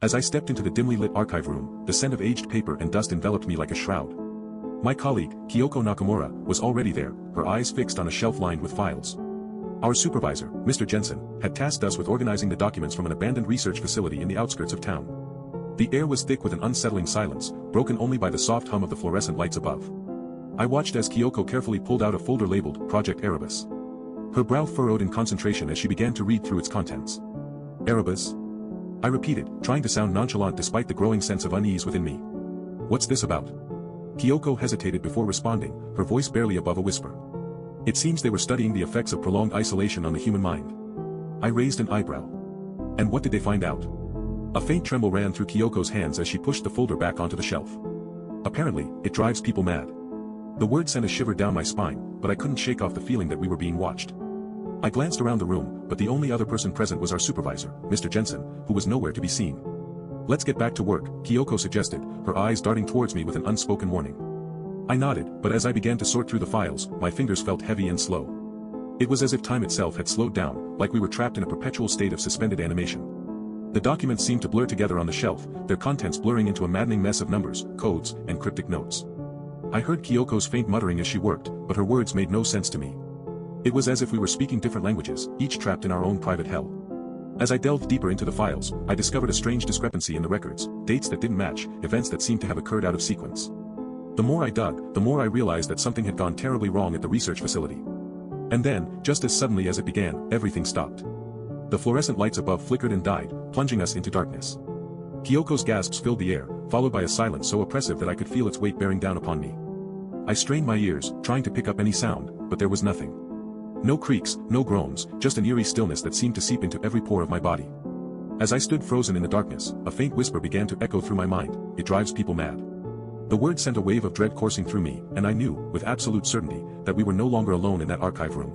As I stepped into the dimly lit archive room, the scent of aged paper and dust enveloped me like a shroud. My colleague, Kyoko Nakamura, was already there, her eyes fixed on a shelf lined with files. Our supervisor, Mr. Jensen, had tasked us with organizing the documents from an abandoned research facility in the outskirts of town. The air was thick with an unsettling silence, broken only by the soft hum of the fluorescent lights above. I watched as Kyoko carefully pulled out a folder labeled Project Erebus. Her brow furrowed in concentration as she began to read through its contents. Erebus? I repeated, trying to sound nonchalant despite the growing sense of unease within me. What's this about? Kyoko hesitated before responding, her voice barely above a whisper. It seems they were studying the effects of prolonged isolation on the human mind. I raised an eyebrow. And what did they find out? A faint tremble ran through Kyoko's hands as she pushed the folder back onto the shelf. Apparently, it drives people mad. The word sent a shiver down my spine, but I couldn't shake off the feeling that we were being watched. I glanced around the room, but the only other person present was our supervisor, Mr. Jensen, who was nowhere to be seen. Let's get back to work, Kyoko suggested, her eyes darting towards me with an unspoken warning. I nodded, but as I began to sort through the files, my fingers felt heavy and slow. It was as if time itself had slowed down, like we were trapped in a perpetual state of suspended animation. The documents seemed to blur together on the shelf, their contents blurring into a maddening mess of numbers, codes, and cryptic notes. I heard Kyoko's faint muttering as she worked, but her words made no sense to me. It was as if we were speaking different languages, each trapped in our own private hell. As I delved deeper into the files, I discovered a strange discrepancy in the records, dates that didn't match, events that seemed to have occurred out of sequence. The more I dug, the more I realized that something had gone terribly wrong at the research facility. And then, just as suddenly as it began, everything stopped. The fluorescent lights above flickered and died, plunging us into darkness. Kyoko's gasps filled the air, followed by a silence so oppressive that I could feel its weight bearing down upon me. I strained my ears, trying to pick up any sound, but there was nothing. No creaks, no groans, just an eerie stillness that seemed to seep into every pore of my body. As I stood frozen in the darkness, a faint whisper began to echo through my mind, "It drives people mad." The word sent a wave of dread coursing through me, and I knew, with absolute certainty, that we were no longer alone in that archive room.